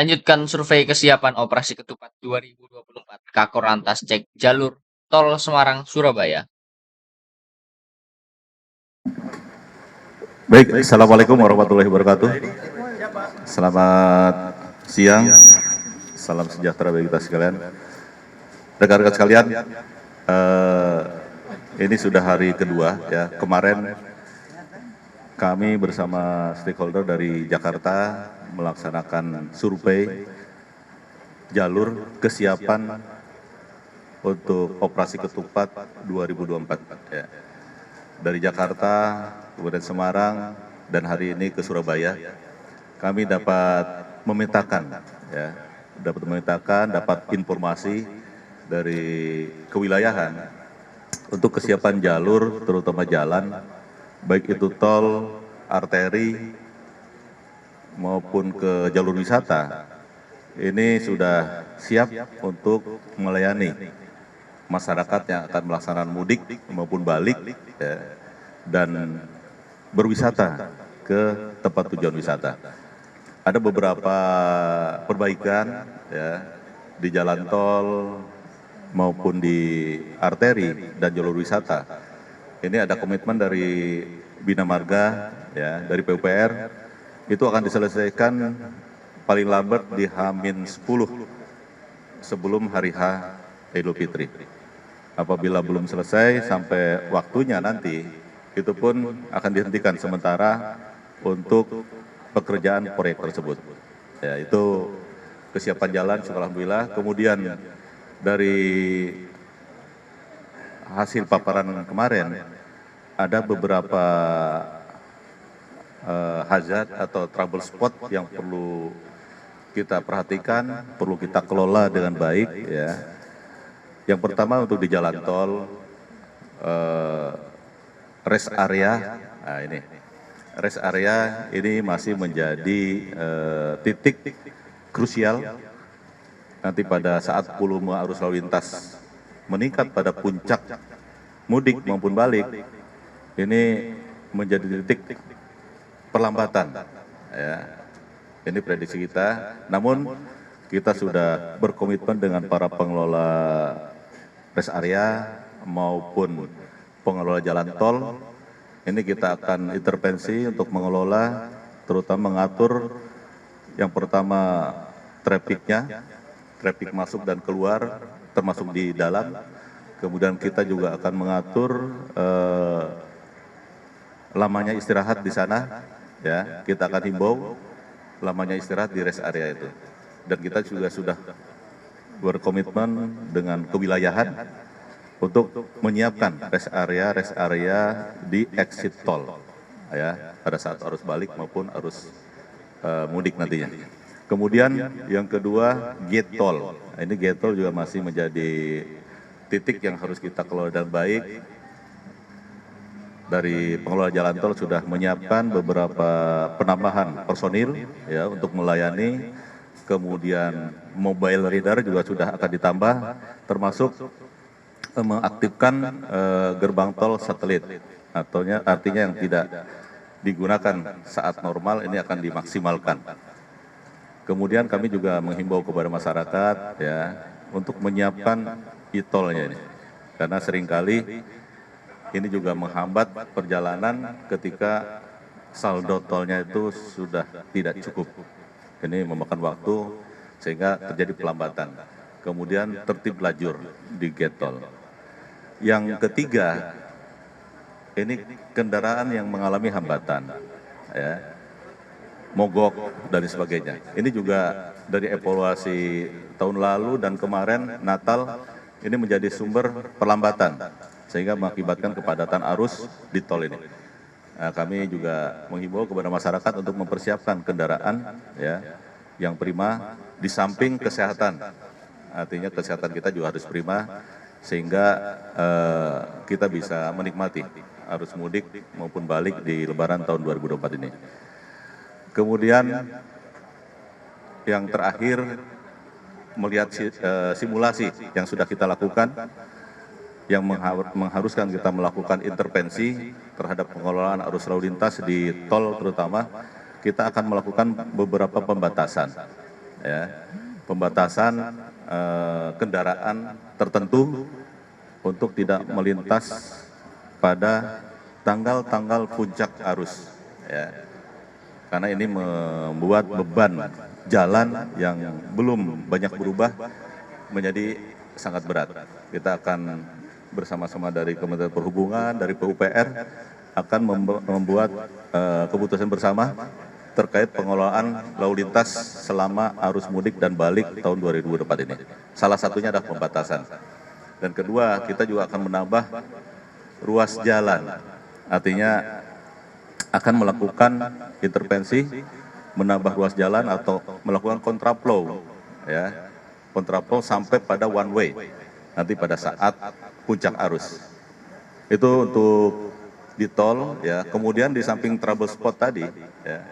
Lanjutkan survei kesiapan operasi ketupat 2024. Kakor Lantas cek jalur tol Semarang Surabaya. Baik, Assalamualaikum warahmatullahi wabarakatuh. Selamat siang, salam sejahtera bagi kita sekalian. Rekan-rekan sekalian, ini sudah hari kedua ya. Kemarin kami bersama stakeholder dari Jakarta melaksanakan survei jalur kesiapan untuk operasi ketupat 2024 ya. Dari Jakarta, kemudian Semarang, dan hari ini ke Surabaya. Kami dapat memetakan ya, dapat informasi dari kewilayahan untuk kesiapan jalur, terutama jalan, baik itu tol, arteri, maupun ke jalur wisata, ini sudah siap untuk melayani masyarakat yang akan melaksanakan mudik maupun balik ya, dan berwisata ke tempat tujuan wisata. Ada beberapa perbaikan ya, di jalan tol maupun di arteri dan jalur wisata. Ini ada komitmen dari Bina Marga ya, dari PUPR, itu akan diselesaikan paling lambat di H-10 sebelum hari H Idul Fitri. Apabila belum selesai sampai waktunya nanti, itu pun akan dihentikan sementara untuk pekerjaan proyek tersebut. Ya, itu kesiapan jalan, alhamdulillah. Kemudian dari hasil paparan kemarin, ada beberapa hazard atau trouble spot yang perlu kita perhatikan, perlu kita kelola dengan baik ya. Yang pertama untuk di jalan tol, rest area, nah ini rest area ini masih menjadi titik krusial. Nanti pada saat volume arus lalu lintas meningkat pada puncak mudik maupun balik, ini menjadi titik perlambatan ya. Ini prediksi kita, namun kita sudah berkomitmen dengan para pengelola rest area maupun pengelola jalan tol. Ini kita akan intervensi untuk mengelola, terutama mengatur yang pertama traffic masuk dan keluar, termasuk di dalam. Kemudian kita juga akan mengatur lamanya istirahat di sana, ya. Kita akan himbau lamanya istirahat di rest area itu. Dan kita juga sudah berkomitmen dengan kewilayahan untuk menyiapkan rest area di exit tol, ya, pada saat arus balik maupun arus mudik nantinya. Kemudian yang kedua gate tol. Nah, ini gate tol juga masih menjadi titik yang harus kita kelola dengan baik. Dari pengelola jalan tol sudah menyiapkan beberapa penambahan personil ya untuk melayani. Kemudian mobile reader juga sudah akan ditambah, termasuk mengaktifkan gerbang tol satelit. Artinya yang tidak digunakan saat normal ini akan dimaksimalkan. Kemudian kami juga menghimbau kepada masyarakat ya untuk menyiapkan e-tolnya ini, karena seringkali ini juga menghambat perjalanan ketika saldo tolnya itu sudah tidak cukup. Ini memakan waktu sehingga terjadi pelambatan. Kemudian tertib lajur di gate tol. Yang ketiga, ini kendaraan yang mengalami hambatan, ya, mogok dan sebagainya. Ini juga dari evaluasi tahun lalu dan kemarin Natal ini menjadi sumber perlambatan sehingga mengakibatkan kepadatan arus di tol ini. Nah, kami juga menghimbau kepada masyarakat untuk mempersiapkan kendaraan ya yang prima, di samping kesehatan. Artinya kesehatan kita juga harus prima sehingga kita bisa menikmati arus mudik maupun balik di Lebaran tahun 2024 ini. Kemudian yang terakhir melihat simulasi yang sudah kita lakukan, yang mengharuskan kita melakukan intervensi terhadap pengelolaan arus lalu lintas di tol terutama, kita akan melakukan beberapa pembatasan. ya, pembatasan kendaraan tertentu untuk tidak melintas pada tanggal-tanggal puncak arus, ya. Karena ini membuat beban jalan yang belum banyak berubah menjadi sangat berat. Kita akan bersama-sama dari Kementerian Perhubungan, dari PUPR akan membuat keputusan bersama terkait pengelolaan lalu lintas selama arus mudik dan balik tahun 2024 ini. Salah satunya adalah pembatasan. Dan kedua, kita juga akan menambah ruas jalan. Artinya akan melakukan intervensi, menambah ruas jalan atau melakukan kontraflow, ya, kontraflow sampai pada one way nanti pada saat puncak arus. Itu untuk di tol, ya. Kemudian di samping trouble spot tadi, ya,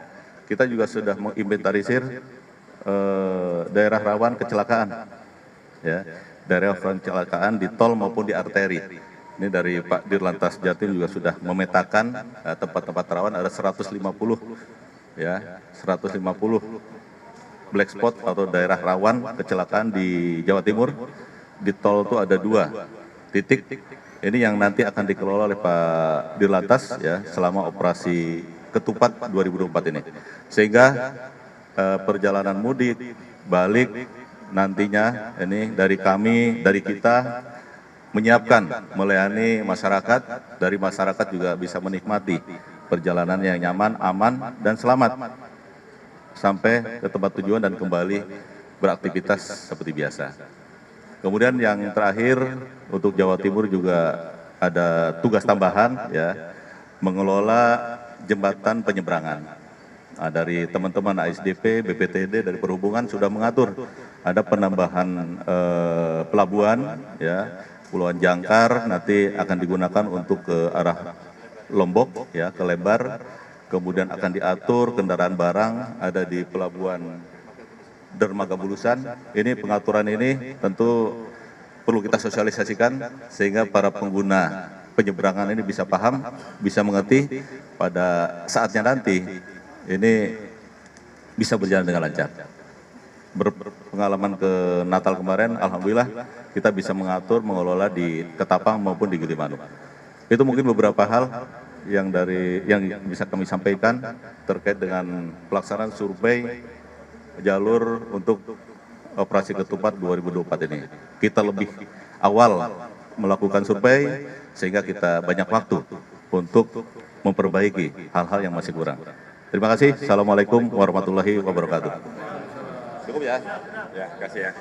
kita juga sudah menginventarisir daerah rawan kecelakaan, ya, daerah rawan kecelakaan di tol maupun di arteri. Ini dari Pak Dirlantas Jatim juga sudah memetakan tempat-tempat rawan ada 150, ya, 150 black spot atau daerah rawan kecelakaan di Jawa Timur. Di tol itu ada 2 titik. Ini yang nanti akan dikelola oleh Pak Dirlantas, ya, selama operasi ketupat 2024 ini. Sehingga perjalanan mudik, balik nantinya ini dari kami, dari kita menyiapkan, melayani masyarakat, dari masyarakat juga bisa menikmati perjalanan yang nyaman, aman, dan selamat sampai ke tempat tujuan dan kembali beraktivitas seperti biasa. Kemudian yang terakhir untuk Jawa Timur juga ada tugas tambahan, ya, mengelola jembatan penyeberangan. Nah, dari teman-teman ASDP, BPTD, dari Perhubungan sudah mengatur ada penambahan pelabuhan, ya, Pulauan Jangkar nanti akan digunakan untuk ke arah Lombok, ya, ke Lembar. Kemudian akan diatur kendaraan barang ada di Pelabuhan Dermaga Bulusan. Ini pengaturan ini tentu perlu kita sosialisasikan sehingga para pengguna penyeberangan ini bisa paham, bisa mengerti pada saatnya nanti ini bisa berjalan dengan lancar. Berpengalaman ke Natal kemarin, alhamdulillah kita bisa mengatur, mengelola di Ketapang maupun di Gilimanuk. Itu mungkin beberapa hal yang bisa kami sampaikan terkait dengan pelaksanaan survei jalur untuk operasi ketupat 2024 ini. Kita lebih awal melakukan survei sehingga kita banyak waktu untuk memperbaiki hal-hal yang masih kurang. Terima kasih. Assalamualaikum warahmatullahi wabarakatuh. Cukup ya? Ya, kasih ya.